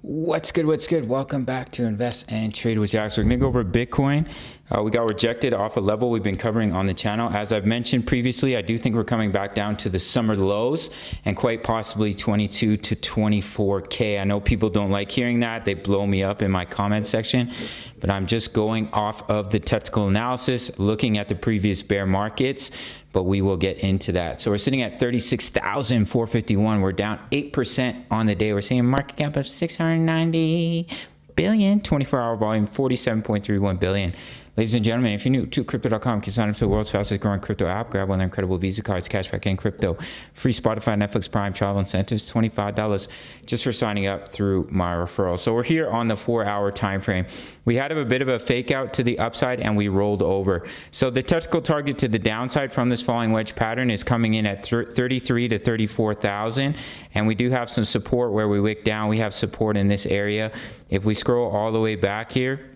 What's good? What's good? Welcome back to Invest and Trade with Jack. So we're going to go over Bitcoin. We got rejected off a level we've been covering on the channel. As I've mentioned previously, I do think we're coming back down to the summer lows and quite possibly 22 to 24K. I know people don't like hearing that. They blow me up in my comment section, but I'm just going off of the technical analysis, looking at the previous bear markets, but we will get into that. So we're sitting at 36,451. We're down 8% on the day. We're seeing a market cap of 690 billion, 24-hour volume, 47.31 billion. Ladies and gentlemen, if you're new to crypto.com, you can sign up to the world's fastest growing crypto app. Grab one of their incredible Visa cards, cashback, and crypto. Free Spotify, Netflix, Prime, travel incentives, $25 just for signing up through my referral. So we're here on the 4-hour time frame. We had a bit of a fake out to the upside and we rolled over. So the technical target to the downside from this falling wedge pattern is coming in at 33 to 34,000. And we do have some support where we wick down. We have support in this area. If we scroll all the way back here,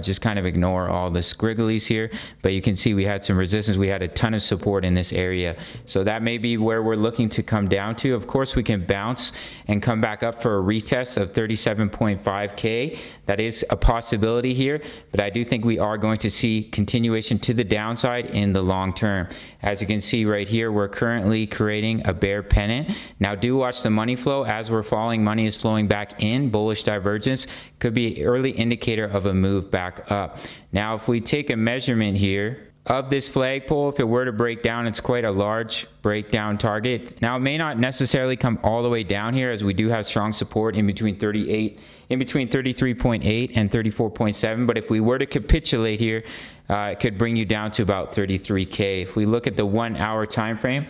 just kind of ignore all the squigglies here, but you can see we had some resistance. We had a ton of support in this area. So that may be where we're looking to come down to. Of course, we can bounce and come back up for a retest of 37.5K. That is a possibility here, but I do think we are going to see continuation to the downside in the long term. As you can see right here, we're currently creating a bear pennant. Now do watch the money flow. As we're falling, money is flowing back in. Bullish divergence could be an early indicator of a move back up. Now, if we take a measurement here of this flagpole, if it were to break down, it's quite a large breakdown target. Now, it may not necessarily come all the way down here, as we do have strong support in between 33.8 and 34.7. But if we were to capitulate here, it could bring you down to about 33K. If we look at the 1 hour time frame,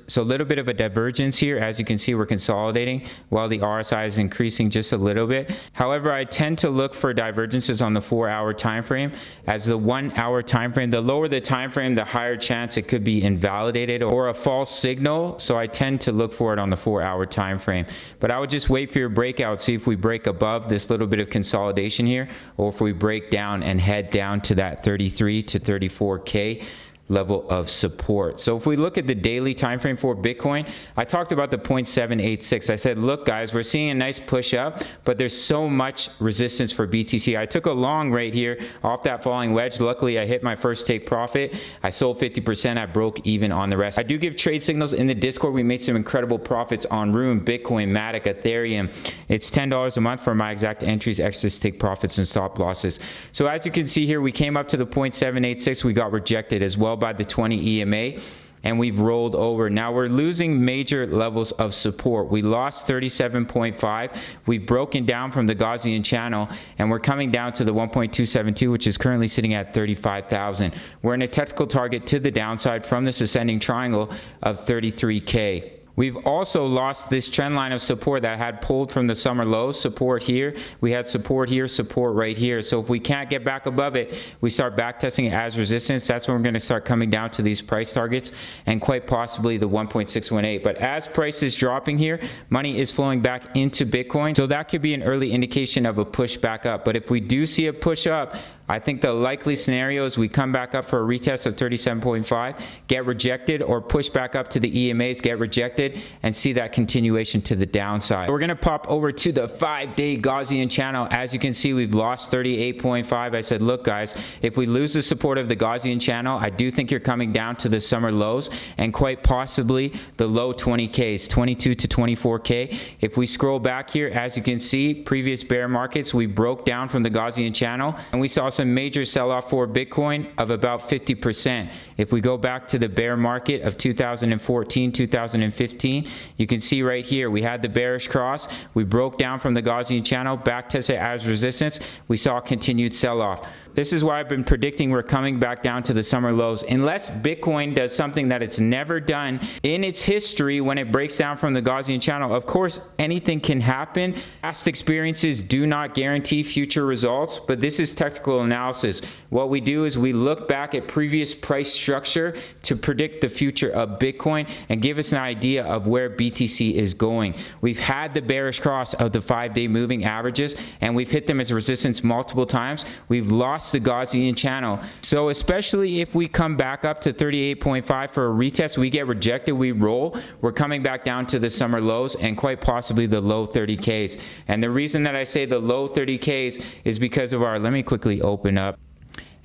so a little bit of a divergence here. As you can see, we're consolidating while the RSI is increasing just a little bit. However, I tend to look for divergences on the 4 hour time frame. As the 1 hour time frame, the lower the time frame, the higher chance it could be invalidated or a false signal. So I tend to look for it on the 4 hour time frame. But I would just wait for your breakout, see if we break above this little bit of consolidation here, or if we break down and head down to that 33 to 34K level of support. So if we look at the daily time frame for Bitcoin, I talked about the 0.786. I said, look guys, we're seeing a nice push up, but there's so much resistance for BTC. I took a long right here off that falling wedge. Luckily, I hit my first take profit. I sold 50%. I broke even on the rest. I do give trade signals in the Discord. We made some incredible profits on Room, Bitcoin, Matic, Ethereum. It's $10 a month for my exact entries, extras, take profits, and stop losses. So as you can see here, we came up to the 0.786. We got rejected as well by the 20 EMA, and we've rolled over. Now we're losing major levels of support. We lost 37.5. We've broken down from the Gaussian channel, and we're coming down to the 1.272, which is currently sitting at 35,000. We're in a technical target to the downside from this ascending triangle of 33K. We've also lost this trend line of support that had pulled from the summer lows. Support here, we had support here, support right here. So if we can't get back above it, we start back testing it as resistance. That's when we're going to start coming down to these price targets and quite possibly the 1.618. But as price is dropping here, money is flowing back into Bitcoin. So that could be an early indication of a push back up. But if we do see a push up, I think the likely scenario is we come back up for a retest of 37.5, get rejected, or push back up to the EMAs, get rejected, and see that continuation to the downside. We're going to pop over to the 5-day Gaussian channel. As you can see, we've lost 38.5. I said, look guys, if we lose the support of the Gaussian channel, I do think you're coming down to the summer lows and quite possibly the low 20Ks, 22 to 24K. If we scroll back here, as you can see, previous bear markets, we broke down from the Gaussian channel and we saw some major sell-off for Bitcoin of about 50%. If we go back to the bear market of 2014, 2015, you can see right here, we had the bearish cross. We broke down from the Gaussian channel, back tested as resistance. We saw continued sell-off. This is why I've been predicting we're coming back down to the summer lows. Unless Bitcoin does something that it's never done in its history when it breaks down from the Gaussian channel. Of course, anything can happen. Past experiences do not guarantee future results, but this is technical analysis. What we do is we look back at previous price structure to predict the future of Bitcoin and give us an idea of where BTC is going. We've had the bearish cross of the 5-day moving averages, and we've hit them as resistance multiple times. We've lost the Gaussian channel. So especially if we come back up to 38.5 for a retest, we get rejected, we roll, we're coming back down to the summer lows and quite possibly the low 30Ks. And the reason that I say the low 30Ks is because of our, let me quickly open up.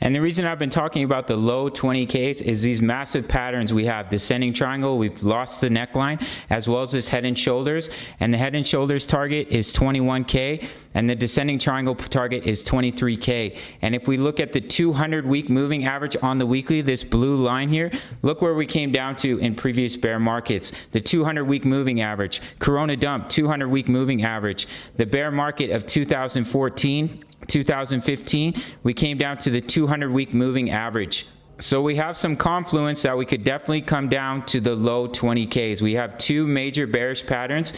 And the reason I've been talking about the low 20Ks is these massive patterns we have. Descending triangle, we've lost the neckline, as well as this head and shoulders. And the head and shoulders target is 21K, and the descending triangle target is 23K. And if we look at the 200-week moving average on the weekly, this blue line here, look where we came down to in previous bear markets. The 200-week moving average, Corona dump, 200-week moving average. The bear market of 2014, 2015, we came down to the 200-week moving average. So we have some confluence that we could definitely come down to the low 20Ks. We have two major bearish patterns,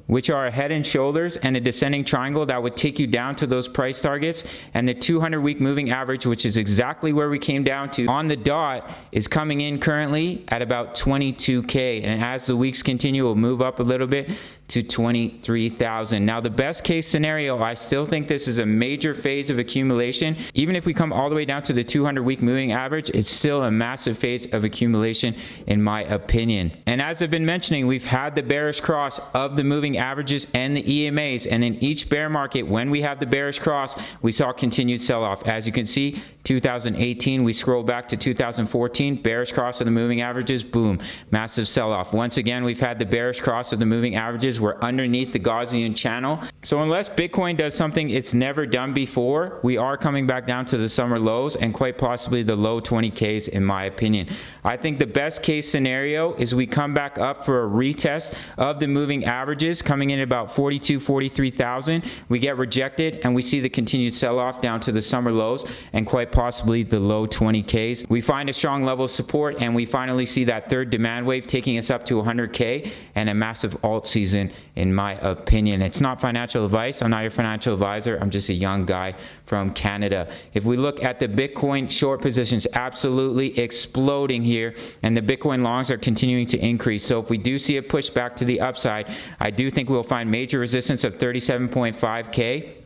which are a head and shoulders and a descending triangle that would take you down to those price targets. And the 200-week moving average, which is exactly where we came down to on the dot, is coming in currently at about 22K. And as the weeks continue, we'll move up a little bit to 23,000. Now, the best case scenario, I still think this is a major phase of accumulation. Even if we come all the way down to the 200-week moving average, it's still a massive phase of accumulation in my opinion. And as I've been mentioning, we've had the bearish cross of the moving averages and the EMAs, and in each bear market, when we have the bearish cross, we saw continued sell-off. As you can see, 2018, we scroll back to 2014, bearish cross of the moving averages, boom, massive sell-off. Once again, we've had the bearish cross of the moving averages. We're underneath the Gaussian channel. So unless Bitcoin does something it's never done before, we are coming back down to the summer lows and quite possibly the low 20Ks in my opinion. I think the best case scenario is we come back up for a retest of the moving averages coming in at about 42, 43,000. We get rejected and we see the continued sell-off down to the summer lows and quite possibly the low 20Ks. We find a strong level of support and we finally see that third demand wave taking us up to 100K and a massive alt season in my opinion. It's not financial advice. I'm not your financial advisor. I'm just a young guy from Canada. If we look at the Bitcoin short positions, absolutely exploding here, and the Bitcoin longs are continuing to increase. So if we do see a push back to the upside, I do think we'll find major resistance of 37.5K.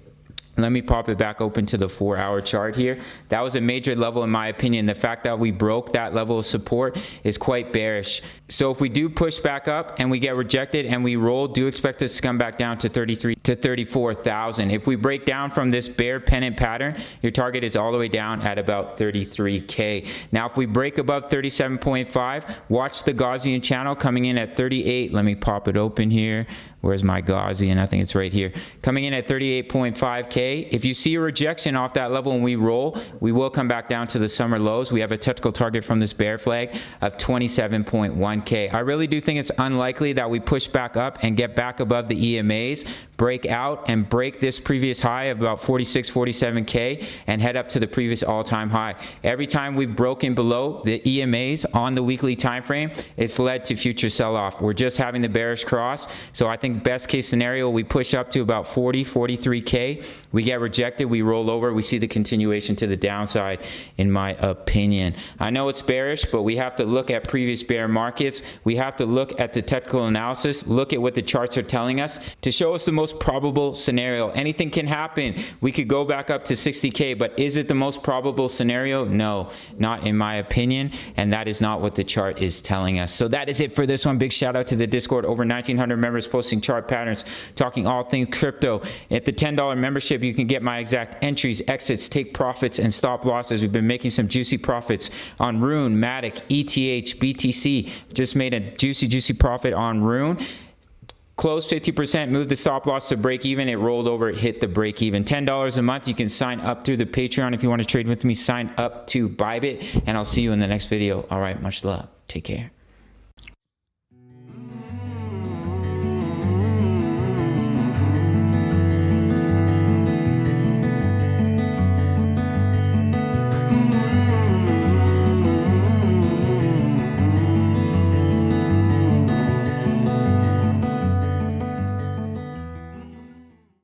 Let me pop it back open to the 4-hour chart here. That was a major level in my opinion. The fact that we broke that level of support is quite bearish. So if we do push back up and we get rejected and we roll, do expect us to come back down to 33 to 34,000. If we break down from this bear pennant pattern, your target is all the way down at about 33K. Now if we break above 37.5, watch the Gaussian channel coming in at 38. Let me pop it open here. Where's my Gaussian? I think it's right here. Coming in at 38.5K. If you see a rejection off that level when we roll, we will come back down to the summer lows. We have a technical target from this bear flag of 27.1K. I really do think it's unlikely that we push back up and get back above the EMAs, break out and break this previous high of about 46, 47K and head up to the previous all-time high. Every time we've broken below the EMAs on the weekly time frame, it's led to future sell-off. We're just having the bearish cross. So I think best case scenario, we push up to about 40, 43K. We get rejected, we roll over, we see the continuation to the downside in my opinion. I know it's bearish, but we have to look at previous bear markets. We have to look at the technical analysis, look at what the charts are telling us to show us the most probable scenario. Anything can happen. We could go back up to 60K, but is it the most probable scenario? No, not in my opinion, and that is not what the chart is telling us. So that is it for this one. Big shout out to the Discord, over 1,900 members posting chart patterns, talking all things crypto. At the $10 membership, you can get my exact entries, exits, take profits, and stop losses. We've been making some juicy profits on Rune, Matic, ETH, BTC. Just made a juicy profit on Rune. Close 50%, moved the stop loss to break even. It rolled over, it hit the break even. $10 a month. You can sign up through the Patreon if you want to trade with me. Sign up to Bybit, and I'll see you in the next video. All right, much love. Take care.